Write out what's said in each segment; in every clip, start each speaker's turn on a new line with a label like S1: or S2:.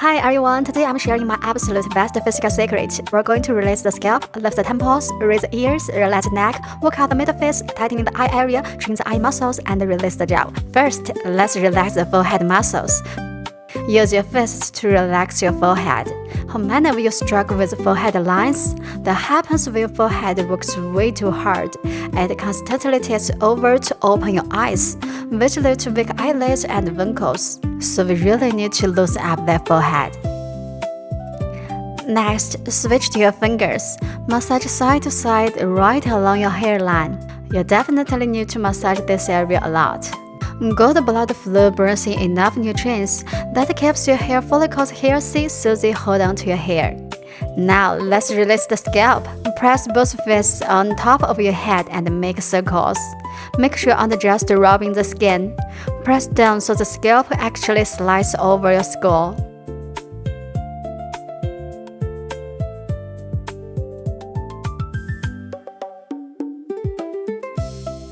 S1: Hi everyone, today I'm sharing my absolute best physical secret. We're going to release the scalp, lift the temples, raise the ears, relax the neck, work out the middle face, tighten the eye area, trim the eye muscles, and release the jaw. First, let's relax the forehead muscles. Use your fists to relax your forehead. How many of you struggle with forehead lines? That happens when your forehead works way too hard. It constantly takes over to open your eyes, which leads to weak eyelids and wrinkles. So we really need to loosen up that forehead. Next, switch to your fingers. Massage side to side right along your hairline. You definitely need to massage this area a lot. Good blood flow brings in enough nutrients that keeps your hair follicles healthy so they hold on to your hair. Now let's release the scalp. Press both fists on top of your head and make circles. Make sure you're not just rubbing the skin. Press down so the scalp actually slides over your skull.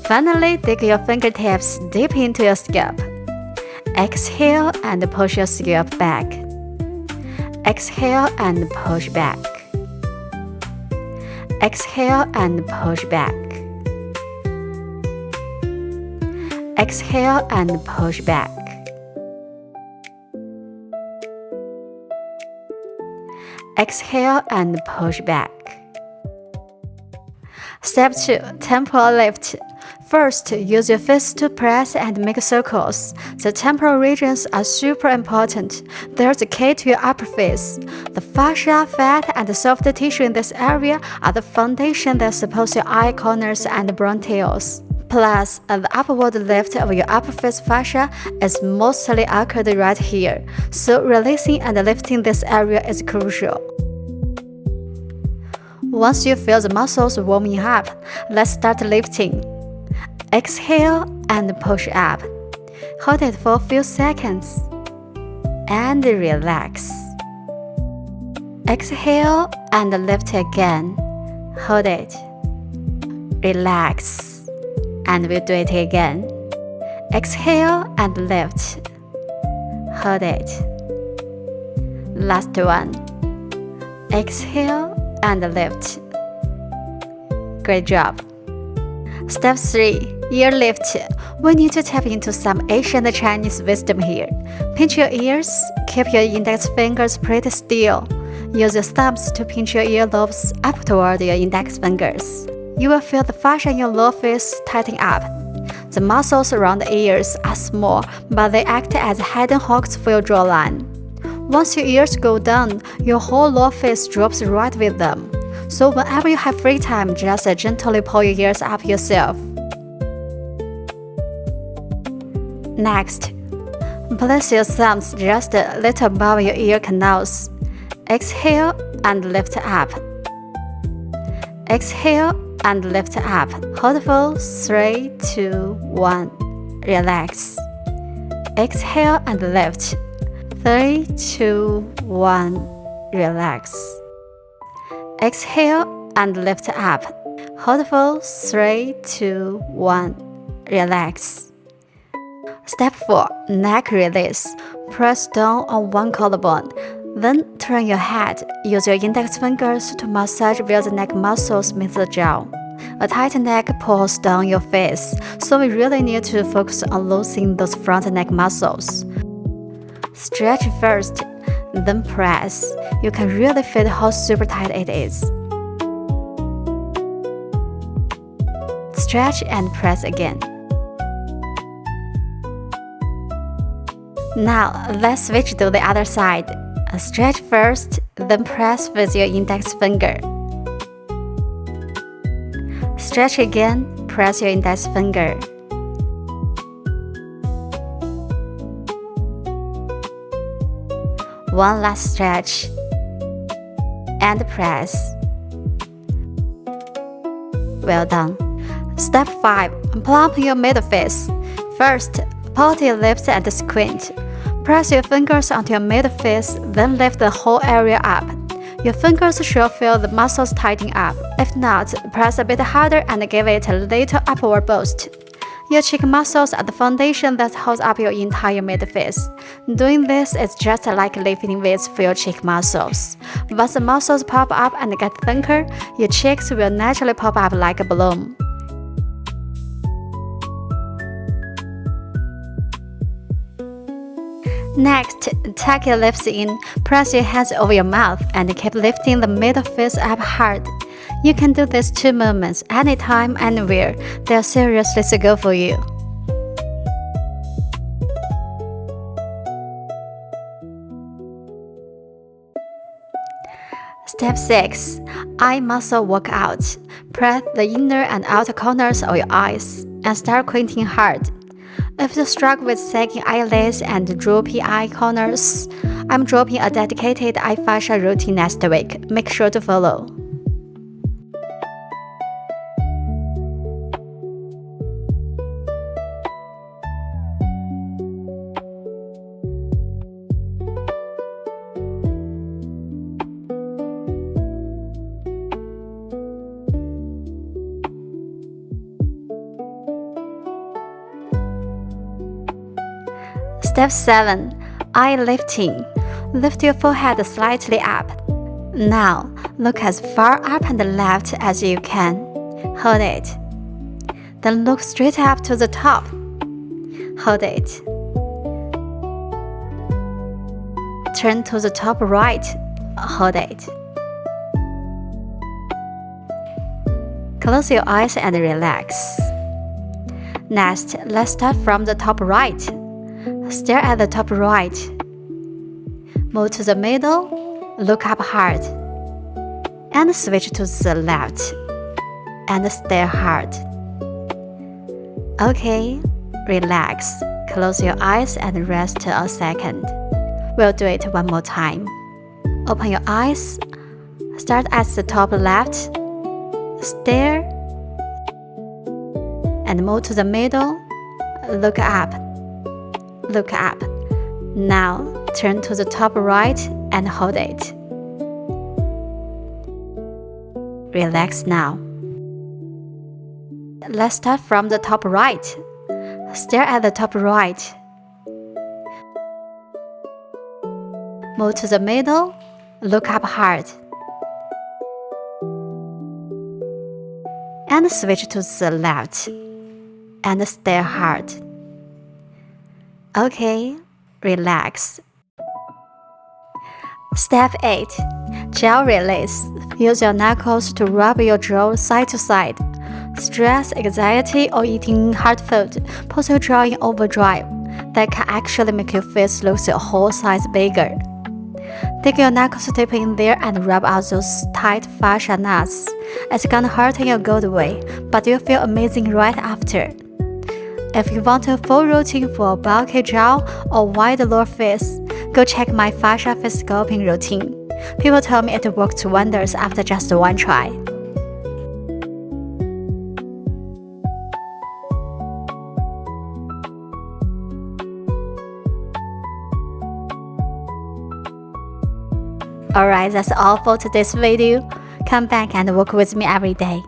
S1: Finally, dig your fingertips deep into your scalp. Exhale and push your scalp back. Exhale and push back. Exhale and push back. Exhale and push back. Exhale and push back. Step 2. Temporal lift. First, use your fists to press and make circles. The temporal regions are super important. They're the key to your upper face. The fascia, fat, and the soft tissue in this area are the foundation that supports your eye corners and brown tails. Plus, the upward lift of your upper face fascia is mostly occurred right here, so releasing and lifting this area is crucial. Once you feel the muscles warming up, let's start lifting. Exhale and push up. Hold it for a few seconds. And relax. Exhale and lift again. Hold it. Relax. And we'll do it again. Exhale and lift. Hold it. Last one. Exhale and lift. Great job. Step 3. Ear lift. We need to tap into some ancient Chinese wisdom here. Pinch your ears. Keep your index fingers pretty still. Use your thumbs to pinch your earlobes up toward your index fingers. You will feel the fascia in your lower face tighten up. The muscles around the ears are small, but they act as hidden hooks for your jawline. Once your ears go down, your whole lower face drops right with them. So whenever you have free time, just gently pull your ears up yourself. Next, place your thumbs just a little above your ear canals. Exhale and lift up. Exhale and lift up. Hold for 3, 2, 1. Relax. Exhale and lift. 3, 2, 1. Relax. Exhale and lift up. Hold for 3, 2, 1. Relax. Step 4. Neck release. Press down on one collarbone. Then turn your head. Use your index fingers to massage where the neck muscles meet the jaw. A tight neck pulls down your face, so we really need to focus on loosening those front neck muscles. Stretch first, then press. You can really feel how super tight it is. Stretch and press again. Now, let's switch to the other side. Stretch first, then press with your index finger. Stretch again, press your index finger. One last stretch. And press. Well done. Step 5. Plump your middle face. First, pout your lips and squint. Press your fingers onto your middle face, then lift the whole area up. Your fingers should feel the muscles tighten up. If not, press a bit harder and give it a little upward boost. Your cheek muscles are the foundation that holds up your entire mid-face. Doing this is just like lifting weights for your cheek muscles. Once the muscles pop up and get thicker, your cheeks will naturally pop up like a balloon. Next, tuck your lips in, press your hands over your mouth, and keep lifting the middle face up hard. You can do these 2 movements anytime, anywhere. They're seriously so good for you. Step 6. Eye muscle workout. Press the inner and outer corners of your eyes and start squinting hard. If you struggle with sagging eyelids and droopy eye corners, I'm dropping a dedicated eye fascia routine next week. Make sure to follow. Step 7. Eye lifting. Lift your forehead slightly up. Now, look as far up and left as you can. Hold it. Then look straight up to the top. Hold it. Turn to the top right. Hold it. Close your eyes and relax. Next, let's start from the top right. Stare at the top right. Move to the middle, look up hard, and switch to the left, and stare hard. Okay, relax. Close your eyes and rest a second. We'll do it one more time. Open your eyes, start at the top left, stare, and move to the middle, look up. Look up. Now, turn to the top right and hold it. Relax now. Let's start from the top right. Stare at the top right. Move to the middle, look up hard. And switch to the left, and stare hard. Okay, relax. Step 8. Jaw release. Use your knuckles to rub your jaw side to side. Stress, anxiety, or eating hard food puts your jaw in overdrive. That can actually make your face look a whole size bigger. Dig your knuckles deep in there and rub out those tight fascia nuts. It's gonna hurt in a good way, but you'll feel amazing right after. If you want a full routine for a bulky jaw or wide lower face, go check my fascia face sculpting routine. People tell me it worked wonders after just one try. Alright, that's all for today's video. Come back and work with me every day.